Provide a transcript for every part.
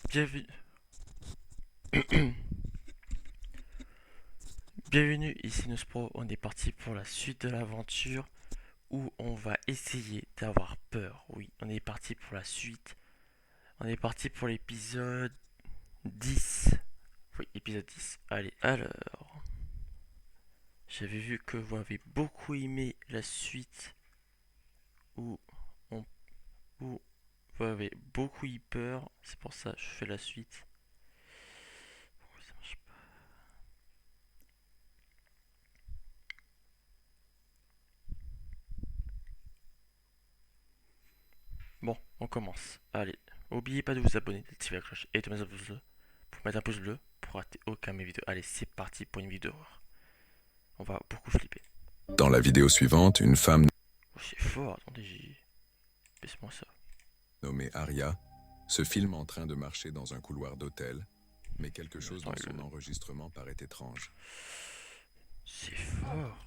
Bienvenue. Bienvenue ici Nospro, on est parti pour la suite de l'aventure où on va essayer d'avoir peur. Oui, on est parti pour la suite. On est parti pour l'épisode 10. Oui, épisode 10. Allez, alors. J'avais vu que vous avez beaucoup aimé la suite où, on, où vous avez beaucoup eu peur. C'est pour ça que je fais la suite. Pourquoi ça marche pas? Bon, on commence. Allez, n'oubliez pas de vous abonner, d'activer la cloche et de mettre un pouce bleu pour mettre un pouce bleu pour rater aucun de mes vidéos. Allez, c'est parti pour une vidéo d'horreur. On va beaucoup flipper. Dans la vidéo suivante, une femme Oh, c'est fort, attendez, baisse-moi ça. nommée Aria se filme en train de marcher dans un couloir d'hôtel, mais quelque chose dans son enregistrement paraît étrange. C'est fort.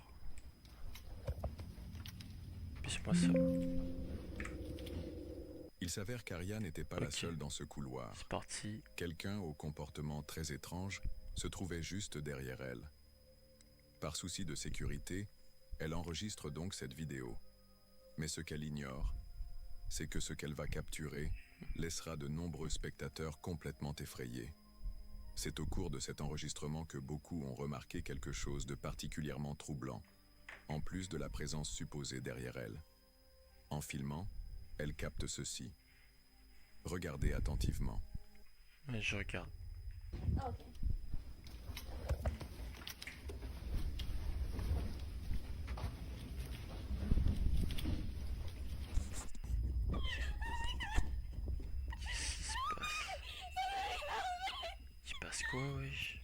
Baisse-moi ça. Il s'avère qu'Aria n'était pas la Ok. seule dans ce couloir. C'est parti. Quelqu'un au comportement très étrange se trouvait juste derrière elle. Par souci de sécurité, elle enregistre donc cette vidéo. Mais ce qu'elle ignore, c'est que ce qu'elle va capturer laissera de nombreux spectateurs complètement effrayés. C'est au cours de cet enregistrement que beaucoup ont remarqué quelque chose de particulièrement troublant, en plus de la présence supposée derrière elle. En filmant, elle capte ceci. Regardez attentivement. Ouais, je regarde. Okay. Qu'est-ce qui se passe? Il se passe quoi, wesh?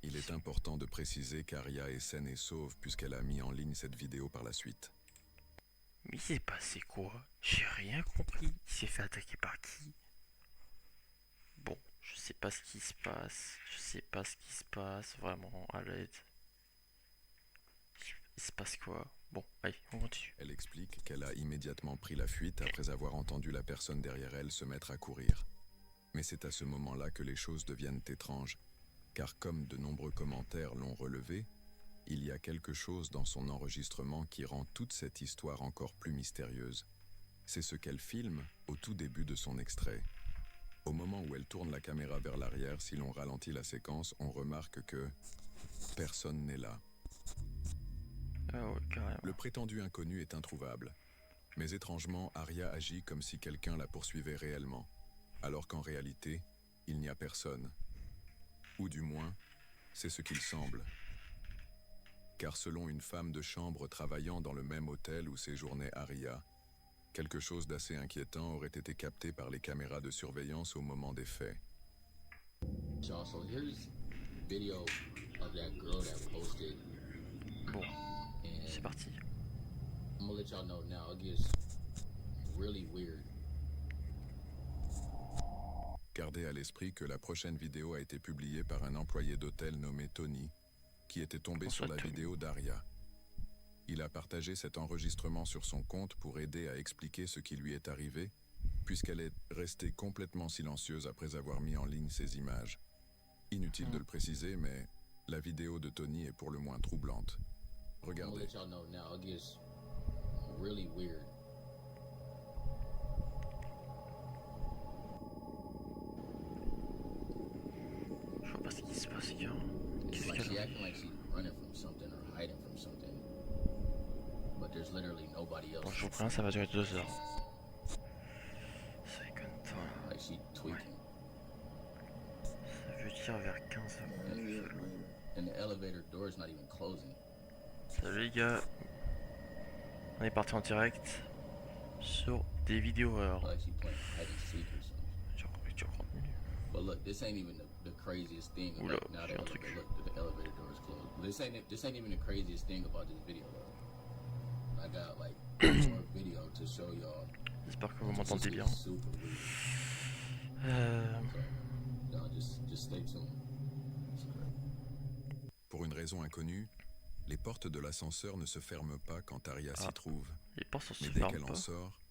Il est important de préciser qu'Aria est saine et sauve puisqu'elle a mis en ligne cette vidéo par la suite. Mais il s'est passé quoi? J'ai rien compris. Il s'est fait attaquer par qui? Bon, je sais pas ce qui se passe. Je sais pas ce qui se passe. Vraiment, à l'aide. Il se passe quoi? Bon, allez, on continue. Elle explique qu'elle a immédiatement pris la fuite après avoir entendu la personne derrière elle se mettre à courir. Mais c'est à ce moment-là que les choses deviennent étranges, car comme de nombreux commentaires l'ont relevé, il y a quelque chose dans son enregistrement qui rend toute cette histoire encore plus mystérieuse. C'est ce qu'elle filme au tout début de son extrait. Au moment où elle tourne la caméra vers l'arrière, si l'on ralentit la séquence, on remarque que personne n'est là. Ah ouais, carrément. Le prétendu inconnu est introuvable. Mais étrangement, Aria agit comme si quelqu'un la poursuivait réellement, alors qu'en réalité, il n'y a personne. Ou du moins, c'est ce qu'il semble. Car selon une femme de chambre travaillant dans le même hôtel où séjournait Aria, quelque chose d'assez inquiétant aurait été capté par les caméras de surveillance au moment des faits. So here's video of that girl that posted. Bon, And c'est parti. I'm gonna let y'all know now. It gets really weird. Gardez à l'esprit que la prochaine vidéo a été publiée par un employé d'hôtel nommé Tony, qui était tombé Comment sur ça, la Tony? vidéo d'Aria. Il a partagé cet enregistrement sur son compte pour aider à expliquer ce qui lui est arrivé, puisqu'elle est restée complètement silencieuse après avoir mis en ligne ces images. Inutile de le préciser, mais la vidéo de Tony est pour le moins troublante. I'm gonna Regardez. let y'all know now. It gets really weird. Je vois pas ce qui se passe, gars. It's Qu'est-ce like she qu'elle a? acting like she's running from something or hiding from something. But there's literally nobody else. Bon, je vous préviens, ça va durer 2 heures. Ça fait combien de temps là? Like she tweaking. Ça veut dire vers 15 heures. And the elevator door is not even closing. Salut les gars. On est parti en direct sur des vidéos horreurs. Like she playing hide and seek or something. J'ai compris, tu contenu. But look, this ain't even the craziest thing. Oula, Like, now j'ai that un truc. look, the elevator door is closed. But this ain't even the craziest thing about this video. Though. I got like more video to show y'all. J'espère que vous This m'entendez is bien. super weird. Okay. No, just stay tuned. It's great. Pour une raison inconnue, les portes de l'ascenseur ne se ferment pas quand Aria s'y Ah. trouve, Les portes ne se mais dès ferment qu'elle en pas. sort,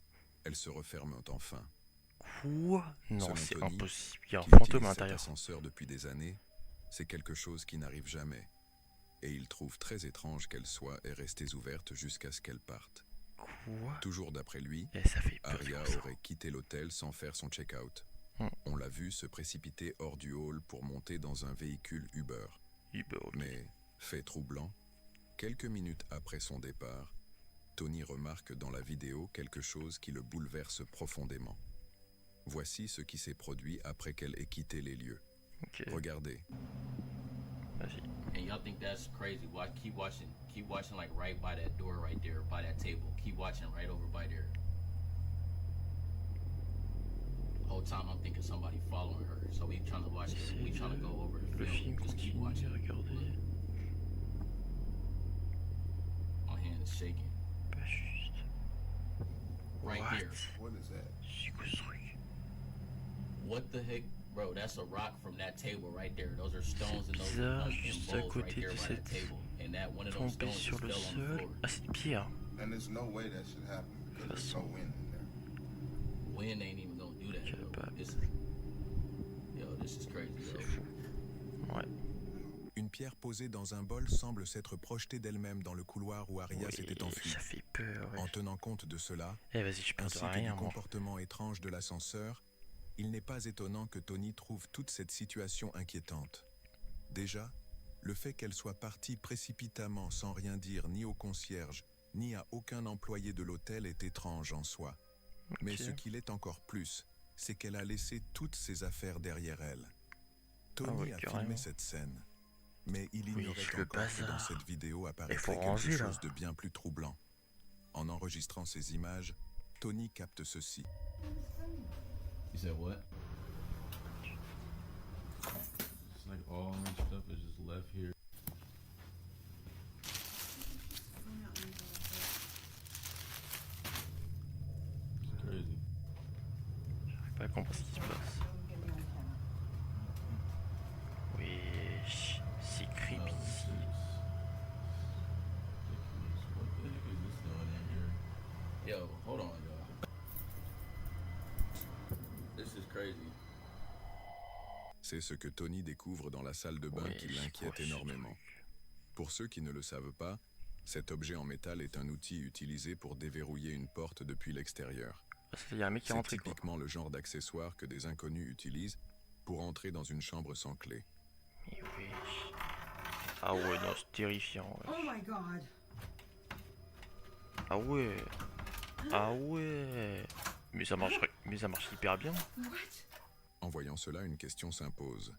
elles se referment enfin. Quoi? Non, Selon c'est Tony, impossible. Il y a un qui fantôme utilise à cet l'intérieur. ascenseur depuis des années, c'est quelque chose qui n'arrive jamais. Et il trouve très étrange qu'elle soit et restée ouverte jusqu'à ce qu'elle parte. Quoi? Toujours d'après lui, Et ça fait peur Aria comme ça. aurait quitté l'hôtel sans faire son check-out. Hmm. On l'a vu se précipiter hors du hall pour monter dans un véhicule Uber. Ok. Mais, fait troublant, quelques minutes après son départ, Tony remarque dans la vidéo quelque chose qui le bouleverse profondément. Voici ce qui s'est produit après qu'elle ait quitté les lieux. Ok. Regardez. Vas-y. And y'all think that's crazy? Why keep watching like right by that door right there, by that table. Keep watching right over by there. The whole time I'm thinking somebody following her. So we trying to watch it. We trying to go over the Le film film. Just keep continue. watching. Regardez. My hand is shaking. Pas juste. Right What? there. What is that? C'est quoi ce truc? What the heck? Bro, that's a rock from that table right there. Those are stones and those bizarre, and juste à bowls côté right there de by cette that table. And that one of those Tombé stones sur just le fell on the sol. floor. Ah, c'est une pierre. And there's no way that should happen because there's no wind in there. Wind ain't even gonna do that. Quel Yo. bab. This is crazy, C'est bro. fou. Ouais. Une pierre posée dans un bol semble s'être projetée d'elle-même dans le couloir où Aria Oui, s'était enfuie. ça fait peur. Ouais. En tenant compte de cela, Eh, vas-y, je pense ainsi à que rien, du moi. comportement étrange de l'ascenseur, il n'est pas étonnant que Tony trouve toute cette situation inquiétante. Déjà, le fait qu'elle soit partie précipitamment sans rien dire ni au concierge, ni à aucun employé de l'hôtel est étrange en soi. Mais Ok. ce qu'il est encore plus, c'est qu'elle a laissé toutes ses affaires derrière elle. Tony oui, a carrément. filmé cette scène, mais il Oui, ignorait le encore que dans bazar. cette vidéo faut apparaîtrait ranger, quelque là. chose de bien plus troublant. En enregistrant ces images, Tony capte ceci. You said what? It's like all my stuff is just left here. It's crazy. J'arrive pas à comprendre ce qui se passe. Wesh, c'est Oh, creepy. this is ridiculous. What the heck is this doing in here? Yo, hold on, y'all. This is crazy. C'est ce que Tony découvre dans la salle de bain Oui, qui c'est l'inquiète quoi ce énormément. Pour ceux qui ne le savent pas, cet objet en métal est un outil utilisé pour déverrouiller une porte depuis l'extérieur. Il y a un mec qui est C'est rentré, quoi. typiquement le genre d'accessoire que des inconnus utilisent pour entrer dans une chambre sans clé. Mais wesh. Ah ouais, non, c'est terrifiant. Oh Wesh. my god. Ah ouais. Ah ouais. Mais ça marche hyper bien. What? En voyant cela, une question s'impose.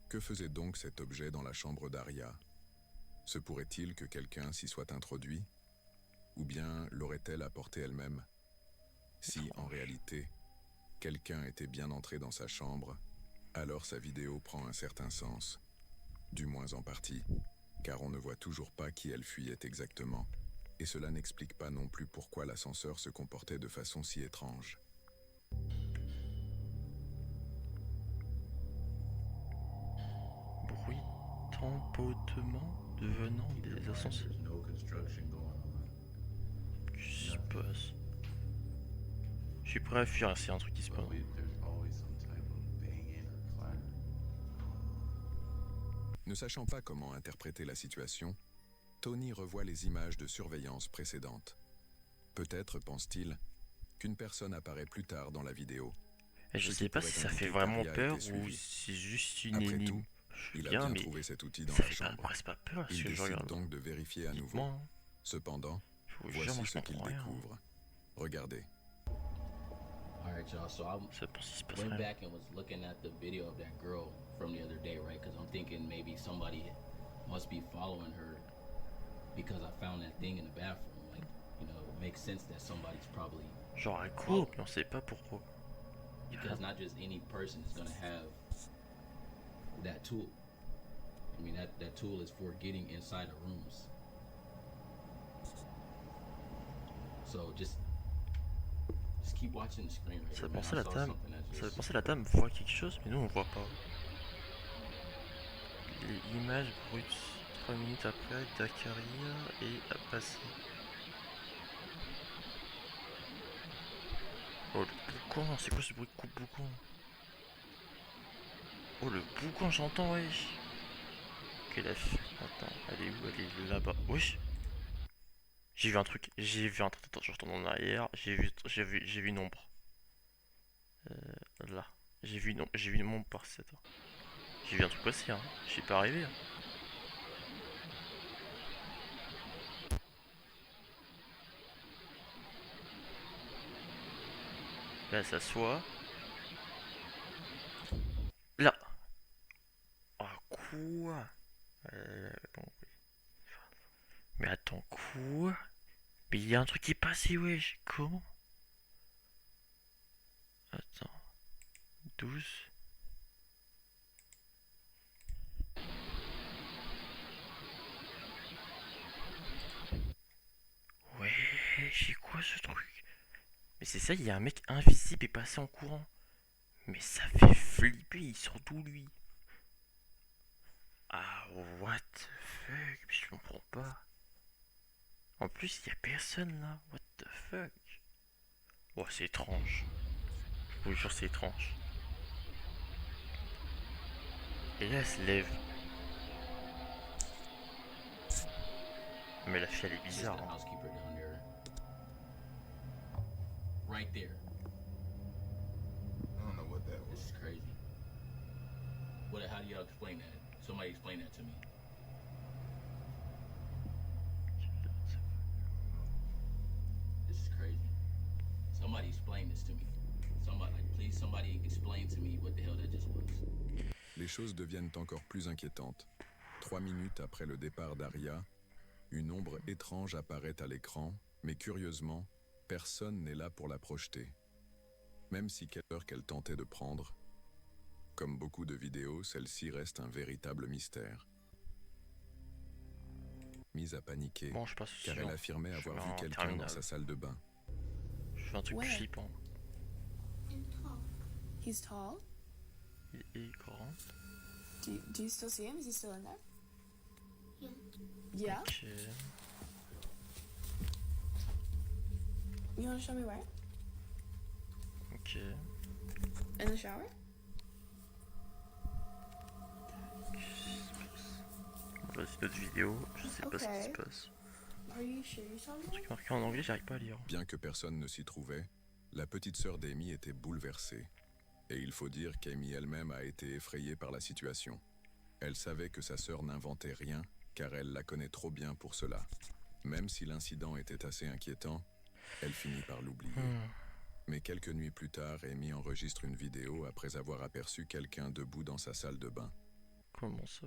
Que faisait donc cet objet dans la chambre d'Aria? Se pourrait-il que quelqu'un s'y soit introduit? Ou bien l'aurait-elle apporté elle-même? Si, en réalité, quelqu'un était bien entré dans sa chambre, alors sa vidéo prend un certain sens. Du moins en partie, car on ne voit toujours pas qui elle fuyait exactement. Et cela n'explique pas non plus pourquoi l'ascenseur se comportait de façon si étrange. Bruit, tamponnement devenant des ascenseurs. There's no construction going on. Qu'est-ce qui se passe? Je suis prêt à fuir s'il y a un truc qui se passe. But there's always some type of banging or clanging. Ne sachant pas comment interpréter la situation, Tony revoit les images de surveillance précédentes. Peut-être, pense-t-il, qu'une personne apparaît plus tard dans la vidéo. Et je Ce sais qui pas pourrait si ça indiquer fait vraiment qu'Aria a peur été ou suivie. c'est juste une Après énigme. tout, Je suis il a bien, bien mais trouvé cet outil dans ça la fait pas, chambre. presque pas peur ce Il que je décide regarde. donc de vérifier à nouveau. Honnêtement, Cependant, je vous jure, moi voici je ce qu'il comprends rien. découvre. Regardez. Alright, y'all. So I Ça pense qu'il se passe went rien. back and was looking at the video of that girl from the other day, right? Because I'm thinking maybe somebody must be following her because I found that thing in the bathroom. Like, you know, it makes sense that somebody's probably Genre un couple, mais on sait pas pourquoi. because not just any person is gonna have that tool. I mean, that tool is for getting inside of rooms. So just Just keep watching the screen right Ça here, fait man. penser I la saw dame. something that Ça fait just... penser la dame voit quelque chose, mais nous on voit pas. Les images brutes. 3 minutes après, Dakaria et Abbassi. Oh le boucan, c'est quoi ce bruit de coupe-boucan? Oh le boucan, j'entends, wesh. Ok, la fille. Attends, elle est où? Elle est là-bas. Wesh. J'ai vu un truc. J'ai vu un truc. Attends, je retourne en arrière. J'ai vu une ombre. Là. J'ai vu une ombre par cette. J'ai vu un truc passer, hein. Je suis pas arrivé. Hein. Là, elle s'assoit. Là. Ah, quoi? Bon, oui. Mais attends, quoi? Mais il y a un truc qui est passé, wesh. Comment? Attends. 12. Ouais, c'est quoi ce truc? Mais c'est ça, il y a un mec invisible est passé en courant. Mais ça fait flipper, il sort d'où lui? Ah, what the fuck? Je comprends pas. En plus, il y a personne là. What the fuck? Oh, c'est étrange. Je vous jure, c'est étrange. Et là, elle se lève. Mais la fille, elle est Just bizarre. the Hein. housekeeper down there. Right there. I don't know what that This was. is crazy. How do y'all explain that? Somebody explain that to me. This is crazy. Somebody explain this to me. Please, somebody explain to me what the hell that just was. Les choses deviennent encore plus inquiétantes. 3 minutes après le départ d'Aria, une ombre étrange apparaît à l'écran, mais curieusement, personne n'est là pour la projeter. Même si quelle heure qu'elle tentait de prendre, comme beaucoup de vidéos, celle-ci reste un véritable mystère. Mise à paniquer, Bon, je passe car elle suivant. affirmait Je avoir vais vu en quelqu'un dans terminale. sa salle de bain. Je fais un truc Ouais. flippant. He's tall. Il est grand. Do you still see him? Is he still in there? Yeah. Ok. You want to show me where? Ok. In the shower? Voilà, c'est notre vidéo. Je sais pas ce qui se Ok. passe. Are you sure you saw Un me? truc marqué en anglais, j'arrive pas à lire. Bien que personne ne s'y trouvait, la petite sœur d'Amy était bouleversée. Et il faut dire qu'Amy elle-même a été effrayée par la situation. Elle savait que sa sœur n'inventait rien, car elle la connaît trop bien pour cela. Même si l'incident était assez inquiétant, elle finit par l'oublier. Mais quelques nuits plus tard, Amy enregistre une vidéo après avoir aperçu quelqu'un debout dans sa salle de bain. Comment ça?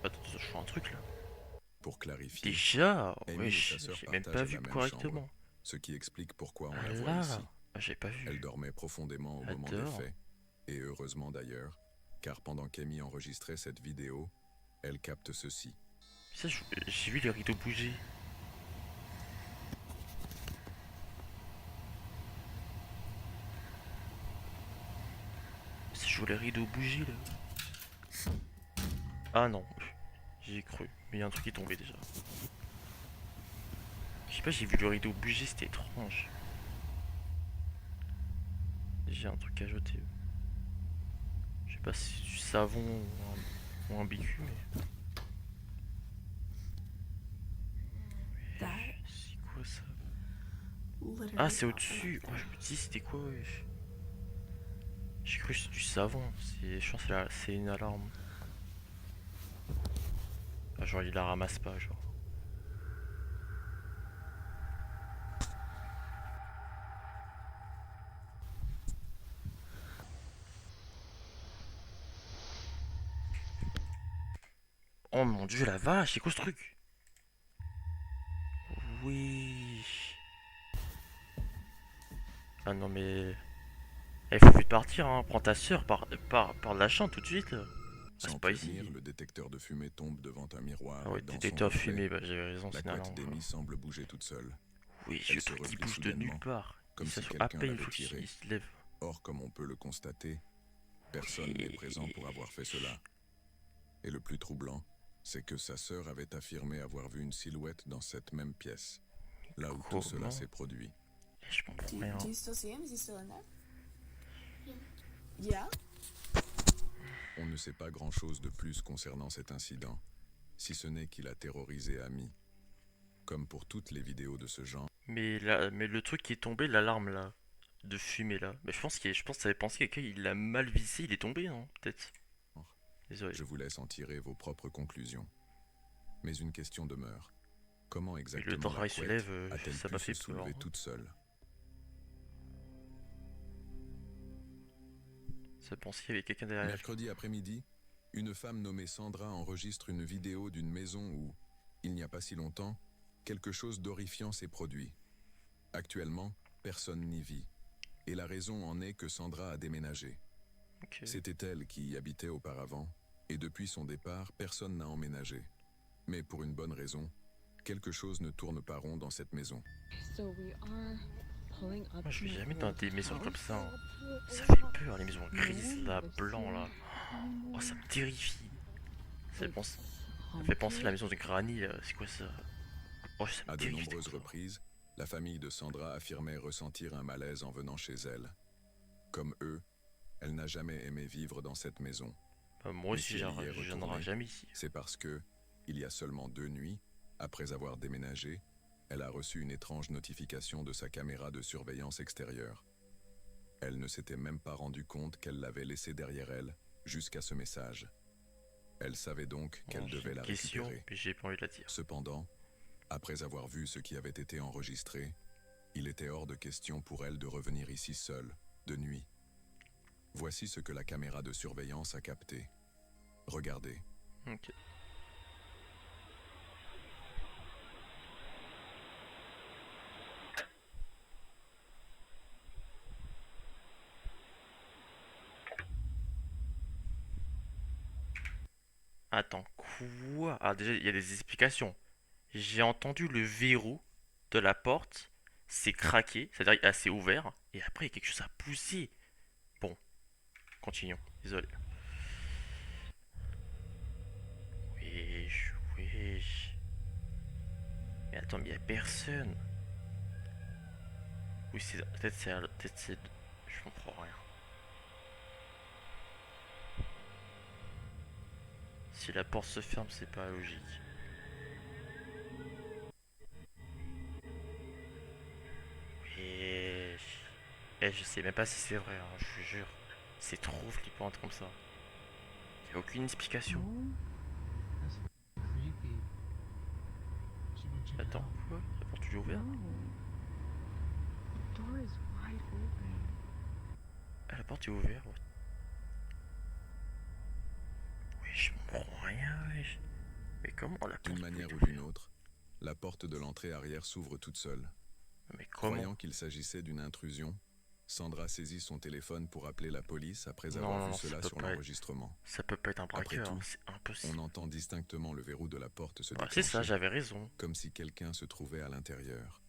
Attends, je fais un truc là. Pour clarifier, Déjà? Amy Ouais, et sa sœur j'ai même pas partagent vu la même correctement. chambre, ce qui explique pourquoi on Ah la voit là, ici. j'ai pas vu. Elle dormait profondément au moment des Adore. faits, et heureusement d'ailleurs, car pendant qu'Amy enregistrait cette vidéo, elle capte ceci. Ça, j'ai vu les rideaux bouger. Ça, je vois les rideaux bouger là. Ah non, j'y ai cru. Mais il y a un truc qui est tombé déjà. Je sais pas, j'ai vu le rideau bouger, c'était étrange. J'ai un truc à jeter. Je sais pas si c'est du savon ou un bicu, mais. That C'est quoi ça? literally Ah, c'est fell au-dessus. from Oh, je me dis, c'était quoi, wesh? J'ai cru que c'était du savon. Je pense que c'est une alarme. Ah, genre, il la ramasse pas, genre. Oh mon dieu, la vache, c'est quoi ce truc? Oui. Ah non, mais. Il faut vite partir, hein. Prends ta soeur par de la chambre tout de suite, là. c'est Sans pas prévenir, ici. le détecteur de fumée tombe devant un miroir Ah ouais, et dans son détecteur reflet, fumée, bah j'avais raison, la c'est une couette alarme. d'Amy semble bouger toute seule, Oui, Elle le se truc qui replie bouge de nulle soudainement, part. comme Il si s'assoit à quelqu'un peine une l'avait fois tiré. qu'il se lève. Or, comme on peut le constater, personne n'est présent pour avoir fait cela. Et le plus troublant, c'est que sa sœur avait affirmé avoir vu une silhouette dans cette même pièce, là où tout cela Comment? s'est produit. Je comprends rien. Do you still see him? Is he still in there? Yeah. On ne sait pas grand-chose de plus concernant cet incident, si ce n'est qu'il a terrorisé Amy. Comme pour toutes les vidéos de ce genre, Mais là, mais le truc qui est tombé, l'alarme là, de fumée là. Mais je pense que ça avait pensé que quelqu'un il l'a mal vissé, il est tombé, non? Peut-être. Désolé. je vous laisse en tirer vos propres conclusions. Mais une question demeure. Comment Mais le exactement temps la se couette lève, a-t-elle ça pu m'a se fait peur. soulever Hein. toute seule? Ça pensait qu'il y avait quelqu'un derrière. Mercredi après-midi, une femme nommée Sandra enregistre une vidéo d'une maison où, il n'y a pas si longtemps, quelque chose d'horrifiant s'est produit. Actuellement, personne n'y vit. Et la raison en est que Sandra a déménagé. Ok. C'était elle qui y habitait auparavant, et depuis son départ, personne n'a emménagé. Mais pour une bonne raison, quelque chose ne tourne pas rond dans cette maison. Moi je vais jamais dans des maisons comme ça. Hein. Ça fait peur, les maisons grises là, blanc là. Oh, ça me terrifie. Ça fait penser à la maison de Granny, c'est quoi ça? Oh, ça me À de terrifie. nombreuses reprises, la famille de Sandra affirmait ressentir un malaise en venant chez elle. Comme eux, elle n'a jamais aimé vivre dans cette maison. Bah, moi Mais aussi, si elle y est je viendrai retournée, jamais ici. C'est parce que, il y a seulement 2 nuits, après avoir déménagé, elle a reçu une étrange notification de sa caméra de surveillance extérieure. Elle ne s'était même pas rendue compte qu'elle l'avait laissée derrière elle, jusqu'à ce message. Elle savait donc qu'elle Bon, j'ai devait une la question, récupérer. mais j'ai pas envie de la dire. Cependant, après avoir vu ce qui avait été enregistré, il était hors de question pour elle de revenir ici seule, de nuit. Voici ce que la caméra de surveillance a capté. Regardez. Ok. Attends, quoi? Ah, déjà, il y a des explications. J'ai entendu le verrou de la porte s'est craqué, c'est-à-dire qu'il s'est ouvert, et après, il y a quelque chose a poussé. Bon, continuons, désolé. Wesh, wesh. Mais attends, mais il y a personne. Oui, c'est. Peut-être c'est. Je comprends rien. Si la porte se ferme, c'est pas logique. Wesh. Eh, je sais même pas si c'est vrai, hein, je vous jure. C'est trop flippant comme ça. Y a aucune explication. Attends, quoi? La porte est ouverte? Ah, la porte est ouverte. Wesh, je comprends rien, wesh. Mais comment la porte D'une peut manière être ou d'une ouverte? autre, la porte de l'entrée arrière s'ouvre toute seule. Mais comment? Croyant qu'il s'agissait d'une intrusion, Sandra saisit son téléphone pour appeler la police après Non, avoir non, vu non, ça cela peut sur pas être. l'enregistrement. Ça peut pas être un Après braqueur, hein, tout, c'est On impossible. entend distinctement le verrou de la porte se Bah, c'est ça, déclencher, j'avais raison. comme si quelqu'un se trouvait à l'intérieur.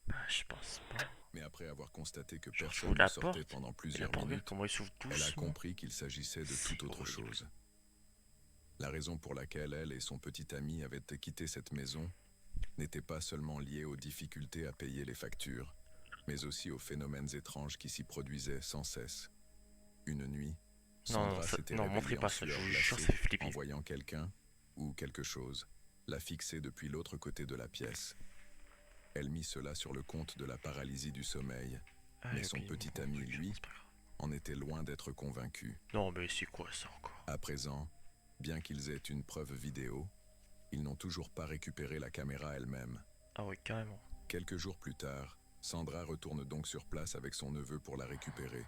Bah, je pense pas. Mais après avoir constaté que Genre, personne j'ouvre ne la sortait porte, pendant et la plusieurs porte ouverte, minutes, comment il s'ouvre elle a doucement? compris qu'il s'agissait de C'est toute autre horrible. chose. La raison pour laquelle elle et son petit ami avaient quitté cette maison n'était pas seulement liée aux difficultés à payer les factures, mais aussi aux phénomènes étranges qui s'y produisaient sans cesse. Une nuit, Non, Sandra s'était non, réveillée montrez en pas ça, je sueur vous jure, glacée ça fait flipper. en voyant quelqu'un, ou quelque chose, la fixer depuis l'autre côté de la pièce. Elle mit cela sur le compte de la paralysie du sommeil, Ah, mais j'ai son oublié mon petit ami, conclusion, lui, c'est pas grave. en était loin d'être convaincu. Non, mais c'est quoi ça encore? À présent, bien qu'ils aient une preuve vidéo, ils n'ont toujours pas récupéré la caméra elle-même. Ah oui, carrément. Quelques jours plus tard, Sandra retourne donc sur place avec son neveu pour la récupérer.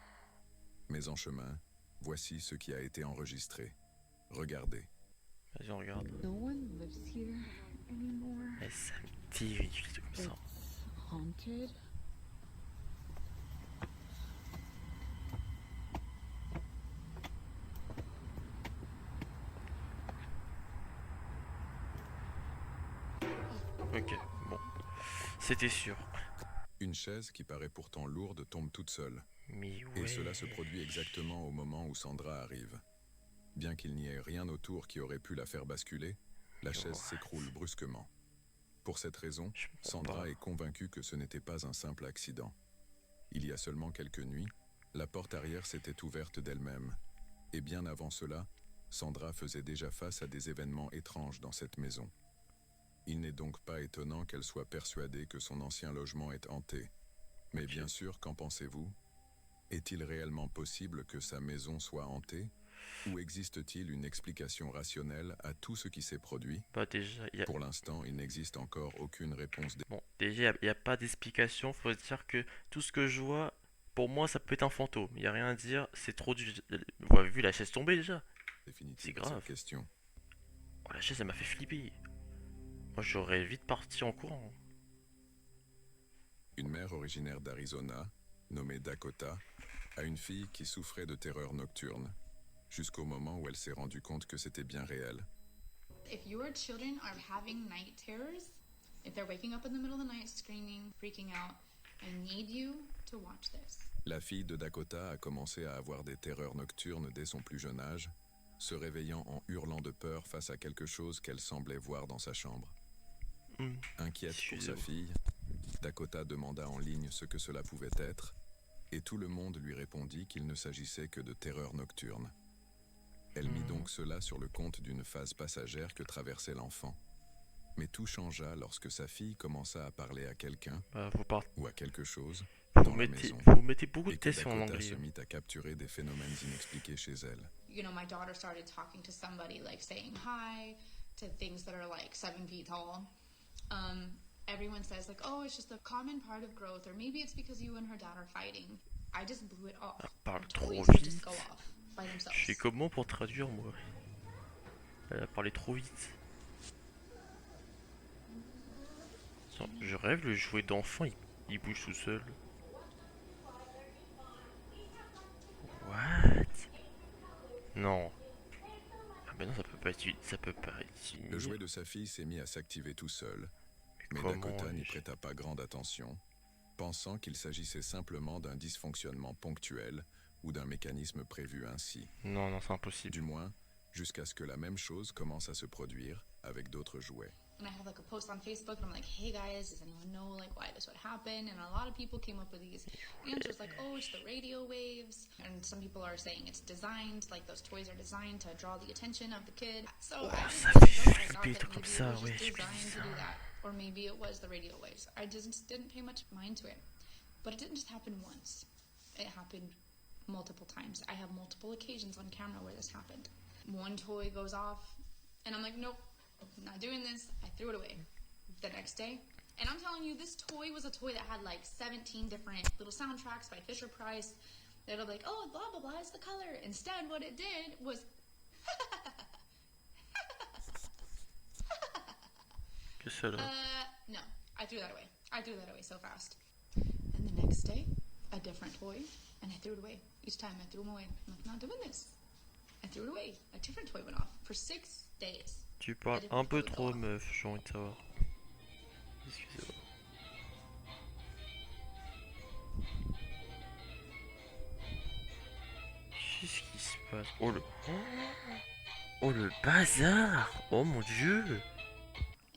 Mais en chemin, voici ce qui a été enregistré. Regardez. Vas-y, on regarde. No one lives here anymore. Mais ça me terrifie, c'est comme ça. It's haunted. Ok, bon. C'était sûr. Une chaise qui paraît pourtant lourde tombe toute seule. Mais Et ouais. cela se produit exactement au moment où Sandra arrive. Bien qu'il n'y ait rien autour qui aurait pu la faire basculer, la chaise s'écroule brusquement. Pour cette raison, Je comprends Sandra pas. est convaincue que ce n'était pas un simple accident. Il y a seulement quelques nuits, la porte arrière s'était ouverte d'elle-même. Et bien avant cela, Sandra faisait déjà face à des événements étranges dans cette maison. Il n'est donc pas étonnant qu'elle soit persuadée que son ancien logement est hanté. Mais Ok. bien sûr, qu'en pensez-vous? Est-il réellement possible que sa maison soit hantée? Ou existe-t-il une explication rationnelle à tout ce qui s'est produit? Bah déjà, il y a... Pour l'instant, il n'existe encore aucune réponse. Bon, déjà, il y a pas d'explication. Faut se dire que tout ce que je vois, pour moi, ça peut être un fantôme. Il y a rien à dire. C'est trop du... Vous avez vu la chaise tomber déjà? Définitive C'est à grave. cette question. Oh, la chaise, elle m'a fait flipper. Moi, j'aurais vite parti en courant. Une mère originaire d'Arizona, nommée Dakota, a une fille qui souffrait de terreur nocturne, jusqu'au moment où elle s'est rendue compte que c'était bien réel. If your children are having night terrors, if they're waking up in the middle of the night screaming, freaking out, I need you to watch this. La fille de Dakota a commencé à avoir des terreurs nocturnes dès son plus jeune âge, se réveillant en hurlant de peur face à quelque chose qu'elle semblait voir dans sa chambre. Inquiète pour sa fille, Dakota demanda en ligne ce que cela pouvait être, et tout le monde lui répondit qu'il ne s'agissait que de terreurs nocturnes. Elle mit donc cela sur le compte d'une phase passagère que traversait l'enfant. Mais tout changea lorsque sa fille commença à parler à quelqu'un Bah, ou à quelque chose vous dans la mettez, maison, vous mettez beaucoup de et que tests en Dakota anglais. se mit à capturer des phénomènes inexpliqués chez elle. You know, my daughter started talking to somebody, like saying hi to things that are like 7 feet tall. Everyone says like, oh, it's just a common part of growth, or maybe it's because you and her dad are fighting. I just blew it off. Elle parle The trop toys would just vite. go off by themselves. Je fais comment pour traduire, moi? Elle a parlé trop vite. Attends, je rêve, le jouet d'enfant, il bouge tout seul. What? Non. Ah ben non, ça peut pas être... Ça peut pas être... Le jouet de sa fille s'est mis à s'activer tout seul, mais comment, Dakota n'y wesh? prêta pas grande attention, pensant qu'il s'agissait simplement d'un dysfonctionnement ponctuel ou d'un mécanisme prévu ainsi. Non, non, c'est impossible. Du moins, jusqu'à ce que la même chose commence à se produire avec d'autres jouets. And I had like a post on Facebook and I'm like, hey guys, does anyone know like why this would happen? And a lot of people came up with these answers like, oh, it's the radio waves. And some people are saying it's designed, like those toys are designed to draw the attention of the kid. So I ça just fait I thought flipper that comme maybe ça, it was ouais, just je designed dis to do ça. that. Or maybe it was the radio waves. I just didn't pay much mind to it. But it didn't just happen once. It happened multiple times. I have multiple occasions on camera where this happened. One toy goes off and I'm like, nope, I'm not doing this. I threw it away. The next day, and I'm telling you, this toy was a toy that had like 17 different little soundtracks by Fisher Price. They'll be like, oh, blah blah blah is the color. Instead, what it did was Que ça là? no, I threw that away. I threw that away so fast. And the next day, a different toy, and I threw it away. Each time I threw them away. I'm like, not doing this. I threw it away. A different toy went off for 6 days. Tu parles un peu trop, meuf, j'ai envie de savoir. Excusez-moi. Qu'est-ce qui se passe? Oh le... Oh le bazar! Oh mon dieu!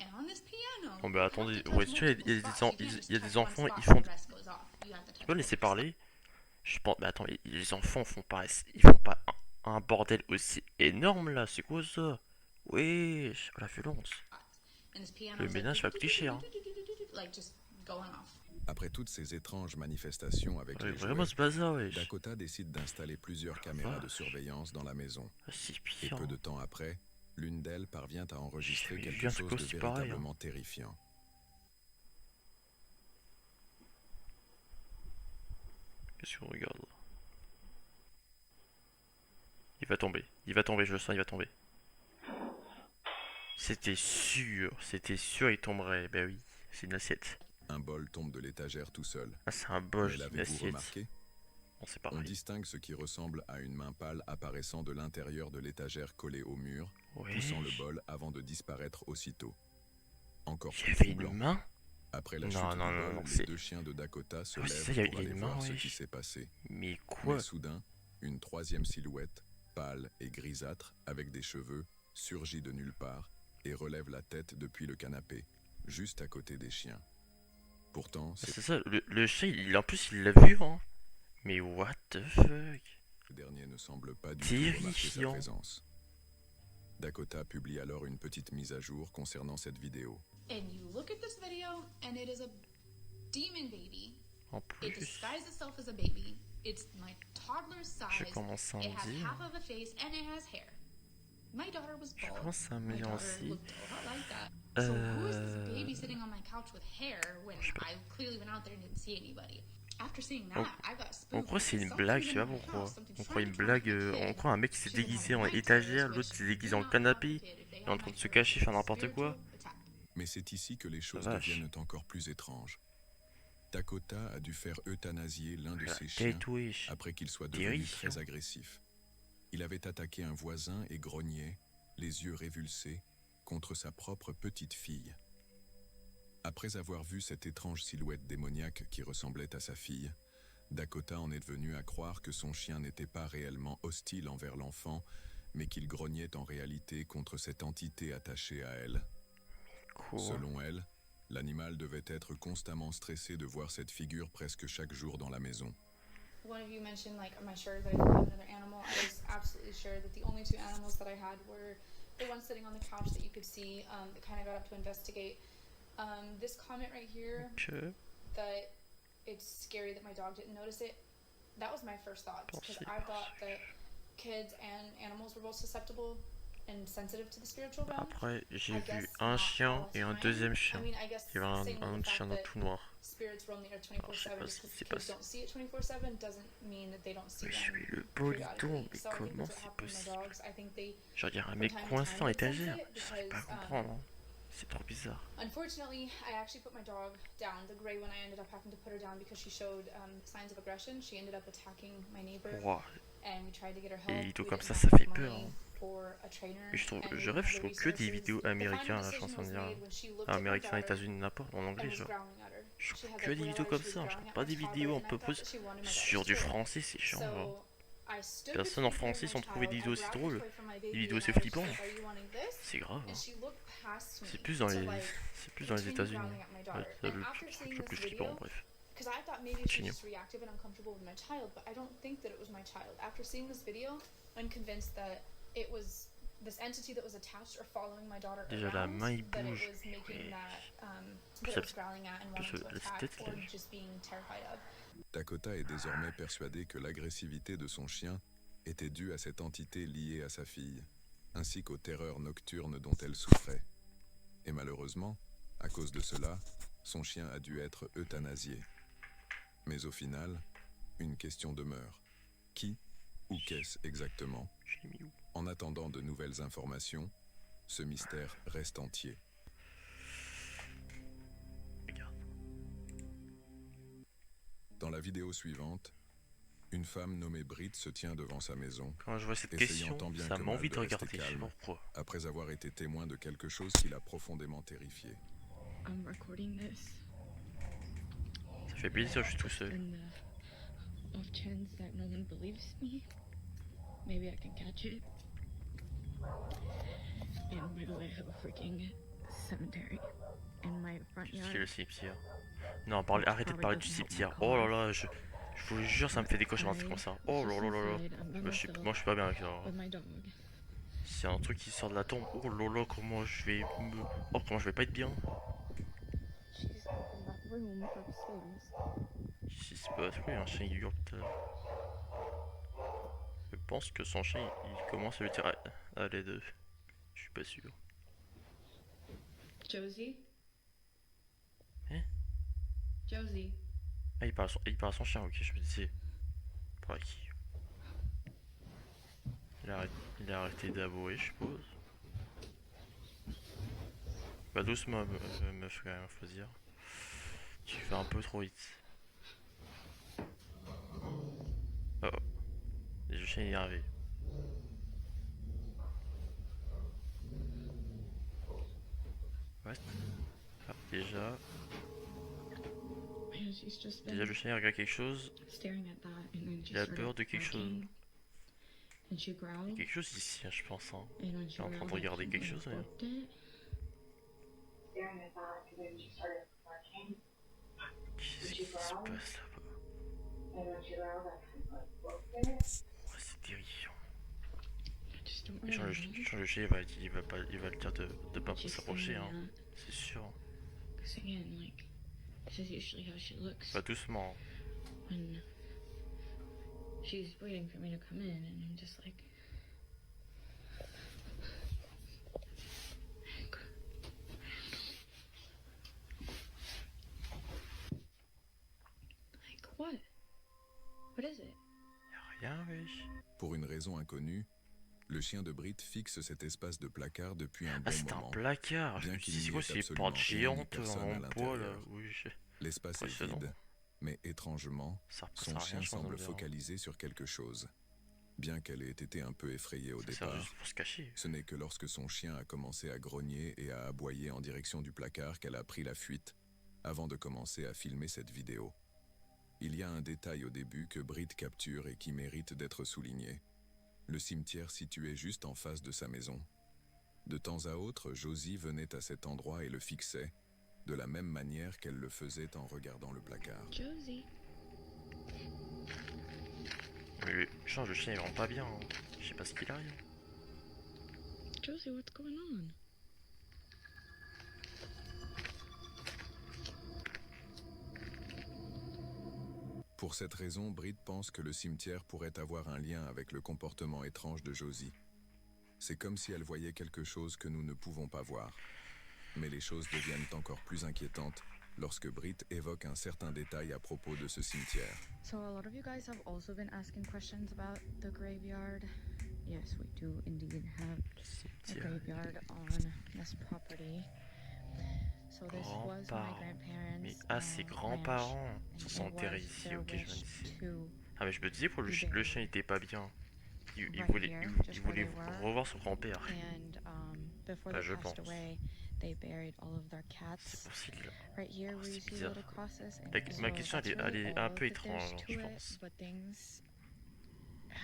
And on this piano, Oh bah attendez, you have to ouais, touch tu vois, multiple il y a spots. You can't il just y a touch des one enfants, spot ils and font... the rest goes off. You have to touch Tu peux me laisser multiple spots. parler? Je pense... Mais attends, les enfants font pas... Ils font pas un bordel aussi énorme là, c'est quoi ça? Wesh, oh, la violence. And this piano Le was ménage va coûter cher. Hein. like just going off. Après toutes ces étranges manifestations avec Ouais, les vraiment jouets, ce bazar, wesh. Dakota décide d'installer plusieurs caméras de surveillance dans la maison. Ah, c'est Et pire. peu de temps après, l'une d'elles parvient à enregistrer Je quelque viens de chose de aussi pareil, véritablement terrifiant. Qu'est-ce qu'on regarde là? Il va tomber, je le sens, il va tomber. C'était sûr il tomberait, bah oui, c'est une assiette. Un bol tombe de l'étagère tout seul. Ah c'est un bol, Mais c'est une l'avez-vous assiette. remarqué? Bon c'est On pareil. distingue ce qui ressemble à une main pâle apparaissant de l'intérieur de l'étagère collée au mur, Ouais. poussant le bol avant de disparaître aussitôt. Encore Il y plus avait une troublant, main? après la Non, chute non, du non, bol, non, les c'est... deux chiens de Dakota se Ah, c'est ça, lèvent il y avait pour aller une main, voir ce oui. qui s'est passé. Mais quoi? Mais soudain, une troisième silhouette, pâle et grisâtre, avec des cheveux, surgit de nulle part et relève la tête depuis le canapé, juste à côté des chiens. Pourtant, Ah, ces c'est ça, le chat, en plus, il l'a vu, hein. Mais what the fuck? derniers ne semblent pas du tout remarquer sa Terrifiant. présence. Dakota publie alors une petite mise à jour concernant cette vidéo. And you look at this video, and it is a demon baby. En It plus, disguised itself as a baby. It's my toddler's je size. commence à It me has dire... half of a face, and it has hair. My daughter was Je bald. commence à me My dire daughter aussi... looked a lot like that. So who is this baby sitting on my couch with hair when I clearly went out there and didn't see anybody? After seeing that, I got spooked. On croit que c'est une Something's blague, je sais in pas my pourquoi. house. Something's On croit trying une to blague, target my on kid. croit un mec qui s'est She doesn't déguisé have en night étagère, terrors, l'autre which s'est déguisé do en not canapé, have a kid if they il est en have train de night se terrors. cacher, faire It's a n'importe quoi. spiritual attack. Mais c'est ici que les choses Vache. deviennent encore plus étranges. Dakota a dû faire euthanasier l'un de La ses chiens tête, wesh. après qu'il soit devenu Terrifiant. très agressif. Il avait attaqué un voisin et grognait, les yeux révulsés, contre sa propre petite fille. Après avoir vu cette étrange silhouette démoniaque qui ressemblait à sa fille, Dakota en est venu à croire que son chien n'était pas réellement hostile envers l'enfant, mais qu'il grognait en réalité contre cette entité attachée à elle. Quoi? Selon elle, l'animal devait être constamment stressé de voir cette figure presque chaque jour dans la maison. One of you mentioned, like, am I sure that I don't have another animal? I was absolutely sure that the only two animals that I had were the one sitting on the couch that you could see that kind of got up to investigate. This comment right here, Que... that it's scary that my dog didn't notice it, that was my first thought. Because I thought that kids and animals were both susceptible and sensitive to the spiritual realm. Après, j'ai I vu guess un not chien all the et un time. deuxième chien. I mean, I guess Il y avait same un with autre the chien fact dans that tout noir. spirits roam the air Alors, je sais 24/7 pas just si because c'est kids pas don't see it 24/7 doesn't mean that they don't see Mais je them suis le politon, periodically. mais So I think comment that's what c'est happened with my possible? dogs. I think they, Genre, il y a un from mec time to coincé time, en would sense étagère. it J'arrive pas à because, comprendre, hein. C'est trop bizarre. unfortunately, I actually put my dog down. The gray one, I ended up having to put her down because she showed signs of aggression. She ended up attacking my neighbor, Wow. and we tried to get her Et help. les vidéos We comme didn't ça have fait enough peur, money hein. for a trainer, Mais je trouve, and we je didn't rêve, have je the trouve que des resources. vidéos The final américaines, là, je decision suis en train de was dire. made when she looked at my Américains, daughter États-Unis, n'importe, en and anglais, was genre. growling at her. Je She trouve had que like des red vidéos eyes, comme she was ça, je growling trouve at pas my des toddler, vidéos un and I peu thought plus that she wanted my sur daughter du killed. français, c'est chiant, genre. So I stood Personne en between her and français my sans trouver des child. I vidéos aussi grabbed the drôles. toy from my Des baby vidéos and assez I was flippantes. like, "Are you wanting this?" C'est grave, And hein. she looked past me C'est plus dans to, les, like, c'est plus dans les continue États-Unis. growling at my Ouais, daughter. c'est And le after truc seeing le this plus flippant, video, bref. because I thought maybe she Continue. just reactive and uncomfortable with my child, but I don't think that it was my child. After seeing this video, I'm convinced that it was this entity that was attached or following my daughter Déjà, la around, main, il that it bouge. was making Ouais. that it was growling at and wanting to la attack, tête, or là. just being terrified of. Dakota est désormais persuadée que l'agressivité de son chien était due à cette entité liée à sa fille, ainsi qu'aux terreurs nocturnes dont elle souffrait. Et malheureusement, à cause de cela, son chien a dû être euthanasié. Mais au final, une question demeure. Qui ou qu'est-ce exactement? Je l'ai mis où? En attendant de nouvelles informations, ce mystère reste entier. Regarde. Dans la vidéo suivante, une femme nommée Britt se tient devant sa maison, Quand je vois cette essayant question, tant bien ça que m'a mal envie de de rester regarder, je sais calme. pas pourquoi. après avoir été témoin de quelque chose qui l'a profondément terrifié. I'm recording this Ça fait plaisir, je suis tout seul. in the off chance that no one believes me. Maybe I can catch it. And by the way, I have a freaking cemetery in my front C'est yard. le cimetière. Non, arrêtez de parler du cimetière. Oh là là, je vous jure, ça me fait des cauchemars, c'est comme ça. Oh là là là là. Moi je suis pas bien avec ça. With my dog. C'est un truc qui sort de la tombe. Oh là là, comment je vais me... Oh, comment je vais pas être bien. She's in that room upstairs. Qu'est-ce qui se passe? Oui, un chien qui hurle tout à l'heure. Je pense que son chien, il commence à lui dire à l'aide. Je suis pas sûr. Josie? Hein? Josie. Ah, il parle à son chien, ok, je me disais. Par à qui? Il a arrêté d'avouer, je suppose. Bah doucement, meuf, quand même, faut dire. Tu fais un peu trop vite. Oh. Le chien est énervé. What? Alors, déjà, And she's just déjà been le chien il regarde quelque chose. staring at that, and then she Il a started peur de quelque chose. barking, and she Il y growled, a quelque chose ici, hein, je pense. Hein. and when Il she est en train de growled, regarder he quelque like chose. Hein. booked it. Qu'est-ce qui se passe là-bas? Ouais, c'est terrifiant. I just don't Et really Jean know. le chien il va le dire de pas She's s'approcher, saying hein. that, C'est sûr. 'cause again, like, this is usually how she looks Pas doucement. when she's waiting for me to come in, and I'm just like, what? What is it? Rien, wesh. Pour une raison inconnue, le chien de Brit fixe cet espace de placard depuis un Ah, bon c'est un moment. placard. Je Bien me qu'il dis, c'est n'y quoi ait ces absolument portes rien ni géantes personne à en bois là? l'intérieur. Oui, L'espace est impressionnant. vide, mais étrangement, Ça son sert à chien rien, je pense, dans semble le verre. focalisé sur quelque chose. Bien qu'elle ait été un peu effrayée au Ça sert départ, juste pour se cacher. ce n'est que lorsque son chien a commencé à grogner et à aboyer en direction du placard qu'elle a pris la fuite, avant de commencer à filmer cette vidéo. Il y a un détail au début que Brit capture et qui mérite d'être souligné. Le cimetière situé juste en face de sa maison. De temps à autre, Josie venait à cet endroit et le fixait, de la même manière qu'elle le faisait en regardant le placard. Josie. Mais le chien il rend pas bien. Hein. Je sais pas ce qu'il arrive. Josie, what's going on? Pour cette raison, Brit pense que le cimetière pourrait avoir un lien avec le comportement étrange de Josie. C'est comme si elle voyait quelque chose que nous ne pouvons pas voir. Mais les choses deviennent encore plus inquiétantes lorsque Brit évoque un certain détail à propos de ce cimetière. So a lot of you guys have also been asking questions about the graveyard. Yes, we do indeed have a Cimetière. graveyard on this property. So this was my Grands-parents. grandparents' Mais ah, ses grands-parents ranch, se and sont it enterrés was ici. their Ok, je me wish disais. to Ah, mais je me disais pour le chien il était pas bien. Il right voulait, here, il just voulait where they were. revoir son grand-père. And before Bah, they je passed pense. away, they buried all of their C'est cats possible. right here Oh, where you c'est see the little bizarre. crosses. And Ma so question that's elle really est un all peu that there's étrange, to je it, pense. but things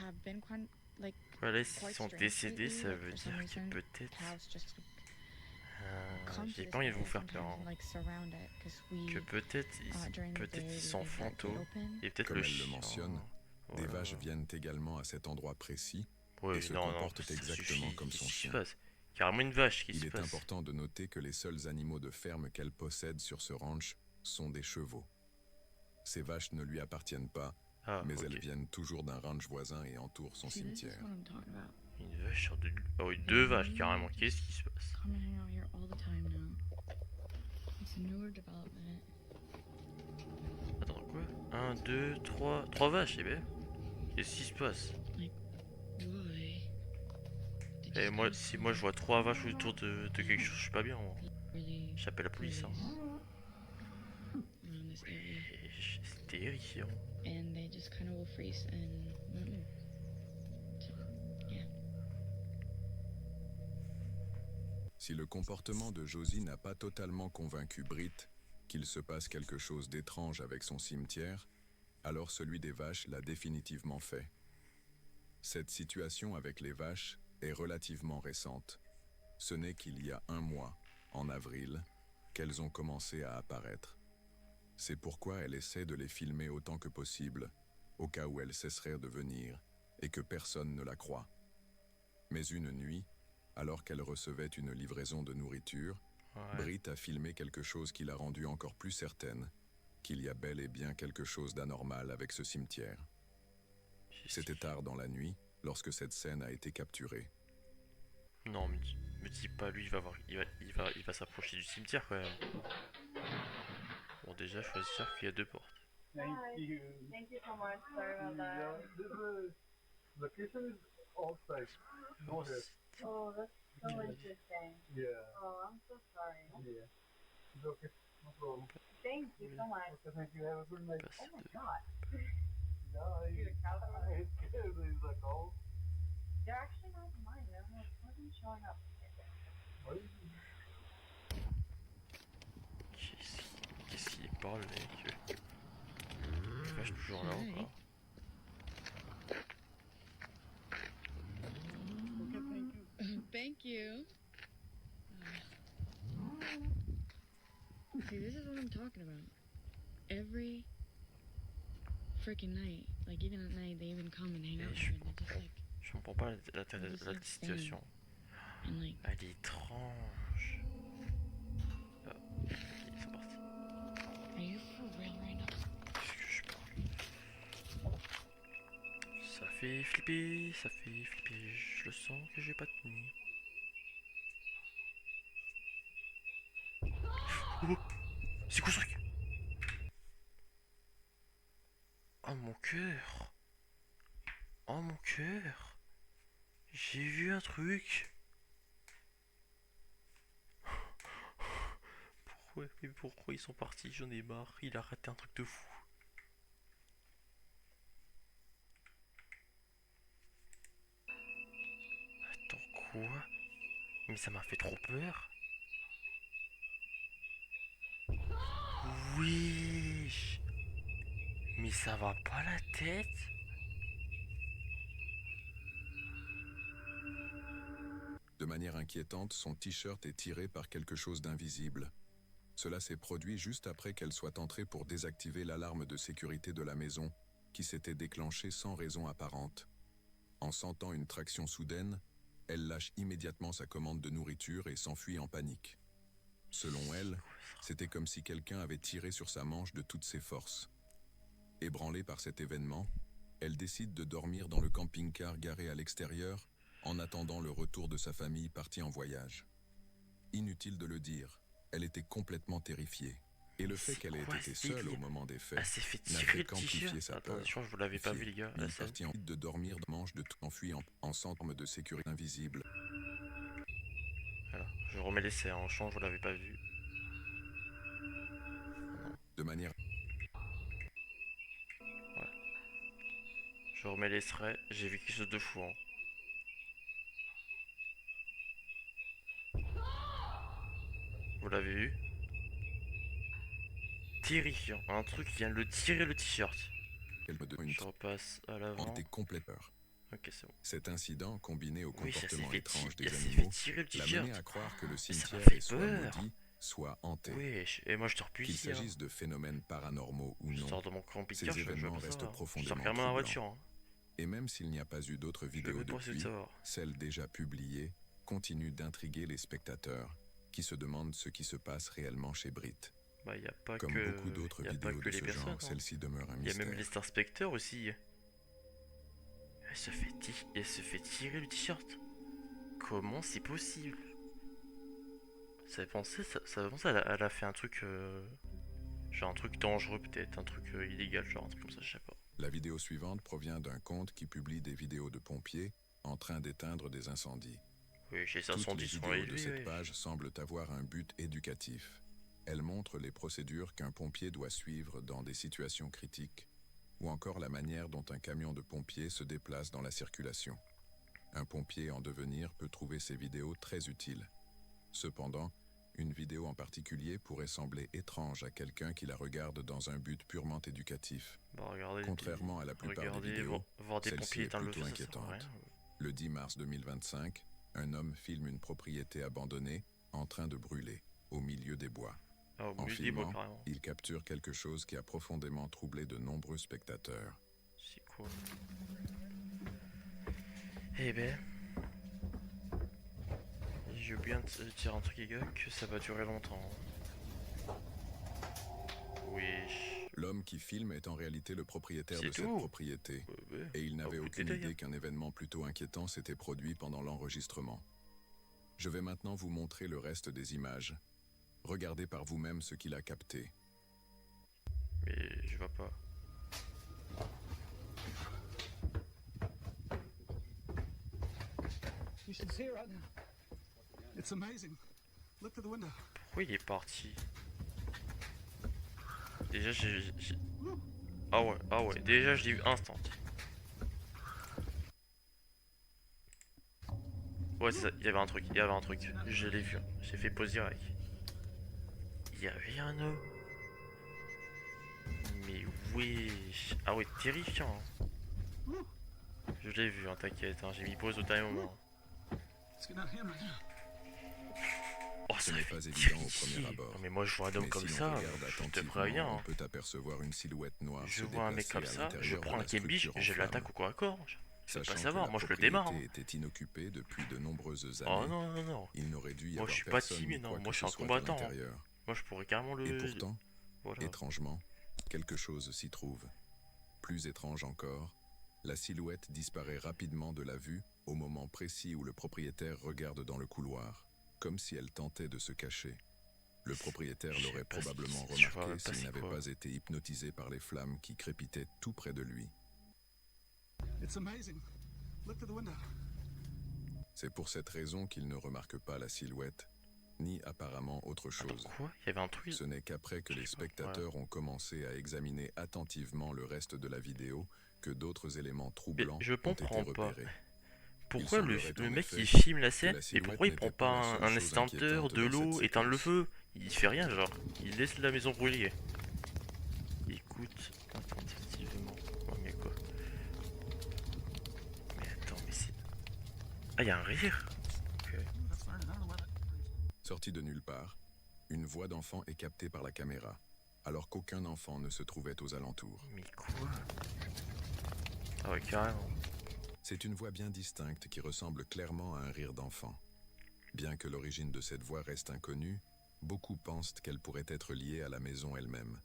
have been quite like Voilà, s'ils quite sont strange décédés, lately. ça Like, veut for some dire que reason, peut-être. cows just come to J'ai this pas envie de vous area faire peur. sometimes Hein. and like surround it because we Que peut-être during the day ils we sont leave that gate fantômes open. et peut-être Comme le elle le chien. mentionne, Des Voilà. vaches viennent également à cet endroit précis Ouais, et se non, comportent ça exactement suffit. comme Qu'est-ce son qui se chien. passe? Carrément une vache qui Il se est passe. important de noter que les seuls animaux de ferme qu'elle possède sur ce ranch sont des chevaux. Ces vaches ne lui appartiennent pas, Ah, mais ok. elles viennent toujours d'un ranch voisin et entourent son See, this is cimetière. what I'm talking about. Une vache sur deux. Ah oui, deux vaches carrément. Qu'est-ce qui se passe? Come and hang out here all the time now. It's a newer development. Attends, quoi? 1, 2, 3. 3 vaches, eh ben. Qu'est-ce qui se passe? Why? Did Eh, you moi, guys si moi je vois 3 vaches autour de quelque chose, je suis pas bien. Moi. really J'appelle la police. Hein. around this area? C'est terrifiant. And they just kind of will freeze and won't move. So, yeah. Si le comportement de Josie n'a pas totalement convaincu Brit qu'il se passe quelque chose d'étrange avec son cimetière, alors celui des vaches l'a définitivement fait. Cette situation avec les vaches est relativement récente. Ce n'est qu'il y a 1 mois, en avril, qu'elles ont commencé à apparaître. C'est pourquoi elle essaie de les filmer autant que possible, au cas où elles cesseraient de venir et que personne ne la croit. Mais une nuit, alors qu'elle recevait une livraison de nourriture, Ouais. Brit a filmé quelque chose qui l'a rendue encore plus certaine qu'il y a bel et bien quelque chose d'anormal avec ce cimetière. C'était tard dans la nuit lorsque cette scène a été capturée. Non, me dis pas, lui, il va s'approcher du cimetière quand même. Bon, déjà, faut se dire qu'il y a 2 portes. Thank you. Thank you so much. Sorry about that. This location is outside. Go ahead. Oh, that's so interesting. Yeah. Oh, I'm so sorry. Yeah. It's okay. No problem. Thank you so much. Okay, thank you. Have a good night. Oh my God. Yeah, it's scared. He's like, oh. They're actually not mine. They're not even showing up. What is it? parle, mec. Je suis toujours là Hi. encore. Thank you. See, this is what I'm talking about. Every freaking night, like even at night, they even come and hang out here, and they're just like, Je comprends pas just la like situation. and like, Elle est étrange. Ah, ok, ils sont partis. are you for real right now? Qu'est-ce que je parle? Ça fait flipper, ça fait flipper. Je le sens que je vais pas tenir. Oh, c'est quoi ce truc? Oh mon cœur. Oh mon cœur. J'ai vu un truc. Pourquoi ils sont partis? J'en ai marre. Il a raté un truc de fou. Attends, quoi? Mais ça m'a fait trop peur. Oui. Mais ça va pas la tête? De manière inquiétante, son t-shirt est tiré par quelque chose d'invisible. Cela s'est produit juste après qu'elle soit entrée pour désactiver l'alarme de sécurité de la maison, qui s'était déclenchée sans raison apparente. En sentant une traction soudaine, elle lâche immédiatement sa commande de nourriture et s'enfuit en panique. Selon elle, c'était comme si quelqu'un avait tiré sur sa manche de toutes ses forces. Ébranlée par cet événement, elle décide de dormir dans le camping-car garé à l'extérieur, en attendant le retour de sa famille partie en voyage. Inutile de le dire, elle était complètement terrifiée. Et le fait qu'elle ait été seule au moment des faits Elle s'est fait n'a tirer fait le qu'amplifier t-shirt. sa Attendez, peur. je crois que vous l'avez pas vu, les gars. La Une scène. partie en de dormir de manche de tout enfui en centre de sécurité invisible. Voilà. Je remets l'essai en champ, vous l'avez pas vu. De manière Je remets l'essai. J'ai vu quelque chose de fou. Hein. Vous l'avez vu? Terrifiant. Un truc qui vient de le tirer le t-shirt. Je repasse à l'avant. complète peur. Ok, c'est bon. Cet incident, combiné au Oui, ça comportement s'est fait étrange des elle s'est animaux, fait tirer le l'a t-shirt. mené à croire que le ça m'a cimetière fait est soit peur. maudit, soit hanté. Oui, et moi je dors plus Qu'il ici. Hein. s'agisse de phénomènes paranormaux ou Je non, sors de mon ces camping-car, je événements veux pas restent savoir. Je profondément sors carrément dans la troublants. voiture. Hein. Et même s'il n'y a pas eu d'autres Je veux vidéos même pas essayer de depuis, savoir. celles déjà publiées continuent d'intriguer les spectateurs qui se demandent ce qui se passe réellement chez Brit. Bah, y a pas Comme que, beaucoup d'autres y a vidéos pas que de les ce personnes, genre, hein. celle-ci demeure un Il y a mystère. même les inspecteurs aussi. Elle se fait tirer le t-shirt. Comment c'est possible? Ça fait penser, elle a fait un truc, genre un truc dangereux peut-être, un truc illégal, genre un truc comme ça, je sais pas. La vidéo suivante provient d'un compte qui publie des vidéos de pompiers en train d'éteindre des incendies. Oui, chez Toutes les 510 sont vidéos de élevés, cette oui. page semblent avoir un but éducatif. Elles montrent les procédures qu'un pompier doit suivre dans des situations critiques, ou encore la manière dont un camion de pompiers se déplace dans la circulation. Un pompier en devenir peut trouver ces vidéos très utiles. Cependant, une vidéo en particulier pourrait sembler étrange à quelqu'un qui la regarde dans un but purement éducatif. Bah, regardez, Contrairement à la plupart des vidéos, voir des celle-ci pompiers est éteindre le plutôt feu, ça sert à inquiétante. rien. Le 10 mars 2025, un homme filme une propriété abandonnée en train de brûler, au milieu des bois. Ah, au En milieu des bois, filmant, carrément. il capture quelque chose qui a profondément troublé de nombreux spectateurs. C'est cool. Eh ben... Je veux bien te dire un truc, les gars, que ça va durer longtemps. Oui. L'homme qui filme est en réalité le propriétaire C'est de cette tout. propriété. Ouais. Et il n'avait Beaucoup de aucune détails, idée hein. qu'un événement plutôt inquiétant s'était produit pendant l'enregistrement. Je vais maintenant vous montrer le reste des images. Regardez par vous-même ce qu'il a capté. Mais je vois pas. You should see it right now. It's amazing. Look through the window. Pourquoi il est parti? Déjà Ah ouais, déjà je l'ai eu instant. Ouais c'est ça, il y avait un truc, je l'ai vu, j'ai fait pause direct. Il y avait un eau. Mais wesh. Ah ouais, terrifiant. Hein. Je l'ai vu, hein, t'inquiète, hein, j'ai mis pause au dernier moment. Oh, Ce ça n'est fait pas évident au premier terrifier. abord. Non, mais moi je vois un homme Mais comme si ça, l'on regarde je te attentivement, préviens. on Hein. peut apercevoir une silhouette noire Je se vois un mec déplacer comme à ça, je l'intérieur prends de un la Kenbish, structure en je flammes. l'attaque au corps à corps. Je veux pas Sachant savoir, que moi la je le démarre. propriété Hein. était inoccupée depuis de nombreuses Oh années, non, non, non. il n'aurait dû y Moi je avoir suis pas personne ni timide, non. quoi Moi que je suis ce un soit à combattant. Hein. l'intérieur. Moi je pourrais carrément le. Et pourtant, voilà. étrangement, quelque chose s'y trouve. Plus étrange encore, la silhouette disparaît rapidement de la vue au moment précis où le propriétaire regarde dans le couloir, comme si elle tentait de se cacher. Le propriétaire Je sais l'aurait pas ce probablement qui- je vois remarqué même pas s'il c'est n'avait quoi. pas été hypnotisé par les flammes qui crépitaient tout près de lui. It's amazing. Look to the window. C'est pour cette raison qu'il ne remarque pas la silhouette, ni apparemment autre Attends, chose. quoi? Il y avait un truc. Ce n'est qu'après que les spectateurs ont commencé à examiner attentivement le reste de la vidéo que d'autres éléments Mais troublants je ont été comprends pas. repérés. Pourquoi Il le semblerait en mec effet il filme la scène la et silhouette pourquoi il prend n'était pas la pas seule un chose extincteur, inquiétante de dans l'eau, cette éteindre le séquence. feu? Il fait rien, genre. Il laisse la maison brûler. Écoute attentivement. Oh mais quoi? Mais attends, mais c'est. Ah, il y a un rire. Ok. Sorti de nulle part, une voix d'enfant est captée par la caméra, alors qu'aucun enfant ne se trouvait aux alentours. Mais quoi? Ah ouais, carrément. C'est une voix bien distincte qui ressemble clairement à un rire d'enfant. Bien que l'origine de cette voix reste inconnue, beaucoup pensent qu'elle pourrait être liée à la maison elle-même.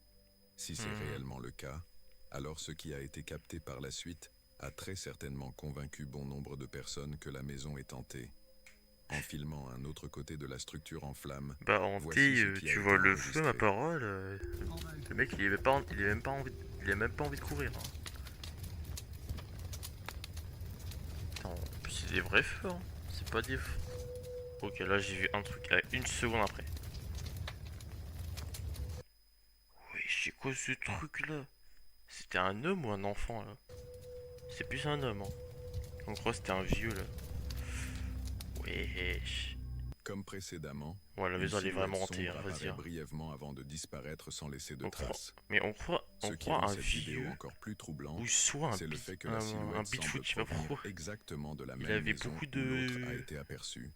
Si c'est réellement le cas, alors ce qui a été capté par la suite a très certainement convaincu bon nombre de personnes que la maison est hantée. En filmant un autre côté de la structure en flammes, Bah, voici hanté, ce qui a tu été vois le feu, ma enregistré. parole. Le mec il avait pas, il avait même pas envie, il a même pas envie de courir. Hein. Attends, en plus c'est des vrais feux, hein. C'est pas des feux. Ok, là j'ai vu un truc à une seconde après. Oui, c'est quoi ce truc là? C'était un homme ou un enfant là? C'est plus un homme, hein. On croit que c'était un vieux là. Wesh. Comme précédemment, Ouais, la une maison elle est silhouette vraiment hantée, hein, sombre vas-y. apparaît Hein. brièvement avant de disparaître sans laisser de On croit, traces. mais on croit Ce qui un rend cette vidéo vieux encore plus troublante, ou soit c'est le fait que la un silhouette semble Bigfoot, je sais pas provenir pourquoi. exactement de la Il même avait maison beaucoup où l'autre a de été aperçu.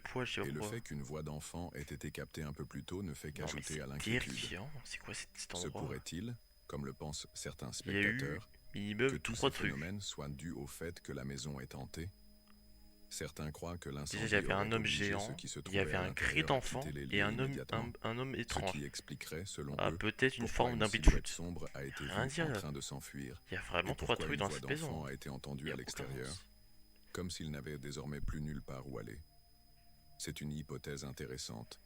poils, je sais pas Et le pourquoi. fait qu'une voix d'enfant ait été captée un peu plus tôt ne fait Non, mais qu'ajouter c'est à l'inquiétude. terrifiant. C'est quoi cet Se endroit? pourrait-il, comme le pensent certains Il y a eu spectateurs, que minimum tous 3 ces trucs. phénomènes soient dus au fait que la maison est hantée? Certains croient que l'incendie Déjà, il y avait un aurait homme obligé géant, ceux qui se il y avait trouvaient à un cri l'intérieur à d'enfant quitter les et lieux un homme, immédiatement, un homme ce étrange. qui expliquerait, selon Ah, eux, peut-être une pourquoi forme d'un une silhouette Bigfoot. sombre a été Rien vue dire en là. train de s'enfuir, Il y a et vraiment 3 pourquoi trucs une dans voix cette maison. d'enfant a été entendue Il y à a aucun l'extérieur, sens. comme s'il n'avait désormais plus nulle part où aller. C'est une hypothèse intéressante,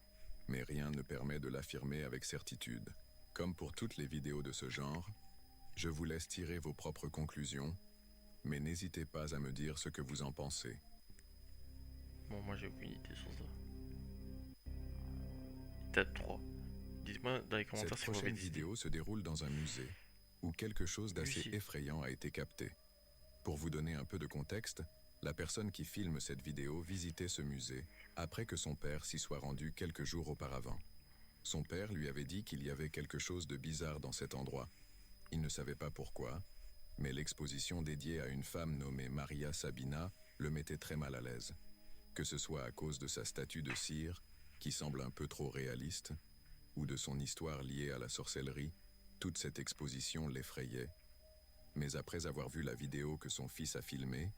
mais rien ne permet de l'affirmer avec certitude. Comme pour toutes les vidéos de ce genre, je vous laisse tirer vos propres conclusions, mais n'hésitez pas à me dire ce que vous en pensez. Bon, moi j'ai aucune idée sur ça. Étape 3. Dites-moi dans les commentaires Cette si vous avez prochaine des idées. vidéo se déroule dans un musée, où quelque chose d'assez Musée. effrayant a été capté. Pour vous donner un peu de contexte, la personne qui filme cette vidéo visitait ce musée après que son père s'y soit rendu quelques jours auparavant. Son père lui avait dit qu'il y avait quelque chose de bizarre dans cet endroit. Il ne savait pas pourquoi, mais l'exposition dédiée à une femme nommée Maria Sabina le mettait très mal à l'aise. Que ce soit à cause de sa statue de cire, qui semble un peu trop réaliste, ou de son histoire liée à la sorcellerie, toute cette exposition l'effrayait. Mais après avoir vu la vidéo que son fils a filmée,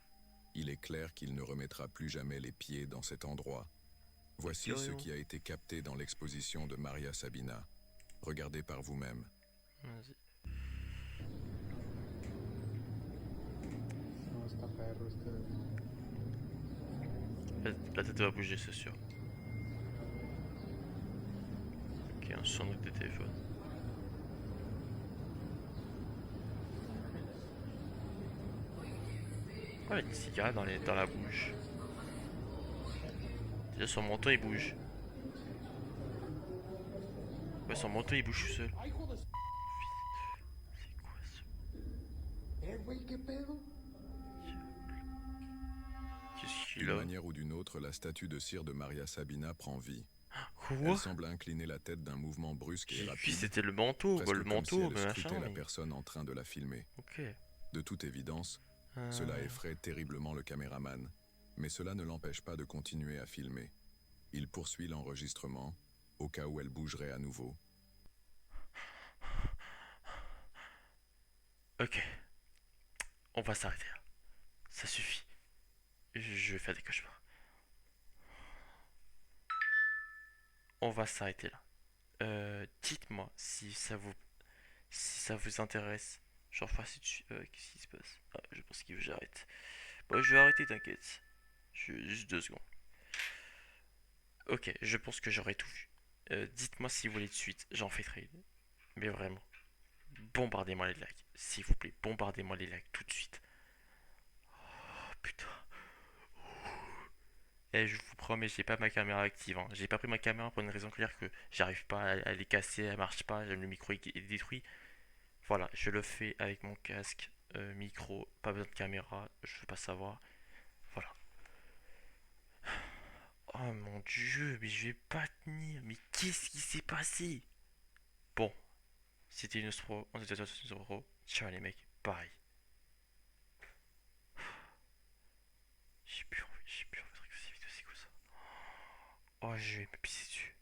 il est clair qu'il ne remettra plus jamais les pieds dans cet endroit. Voici ce qui a été capté dans l'exposition de Maria Sabina. Regardez par vous-même. Vas-y. La tête va bouger, c'est sûr. Ok, un son de téléphone. Ouais, une cigarette dans la bouche. Déjà son menton il bouge. Ouais, son menton il bouge tout seul. C'est quoi ça? Qu'est-ce qu'il D'une a? manière ou d'une autre, la statue de cire de Maria Sabina prend vie. Quoi? Elle semble incliner la tête d'un mouvement brusque et Puis rapide. c'était le manteau, presque le comme manteau, si elle machin. scrutait la personne en train de la filmer. Ok. De toute évidence, cela effraie terriblement le caméraman, mais cela ne l'empêche pas de continuer à filmer. Il poursuit l'enregistrement, au cas où elle bougerait à nouveau. Ok. On va s'arrêter là. Ça suffit. Je vais faire des cauchemars. On va s'arrêter là. Dites-moi si ça vous intéresse. Je refasse tout de suite. Qu'est-ce qui se passe? Ah, je pense qu'il veut que j'arrête. Bon, je vais arrêter, t'inquiète. Juste 2 secondes. Ok, je pense que j'aurai tout vu. Dites-moi si vous voulez de suite. J'en fais trade. Mais vraiment. Bombardez-moi les likes. S'il vous plaît, bombardez-moi les likes tout de suite. Oh putain. Et je vous promets, j'ai pas ma caméra active. Hein. J'ai pas pris ma caméra pour une raison claire que j'arrive pas à les casser, elle marche pas, le micro est détruit. Voilà, je le fais avec mon casque, micro, pas besoin de caméra, je veux pas savoir. Voilà. Oh mon dieu, mais je vais pas tenir. Mais qu'est-ce qui s'est passé? Bon, c'était une pro, on était à 200 €. Ciao les mecs, bye. J'ai plus envie de regarder cette vidéo, c'est quoi ça? Oh, je vais me pisser dessus.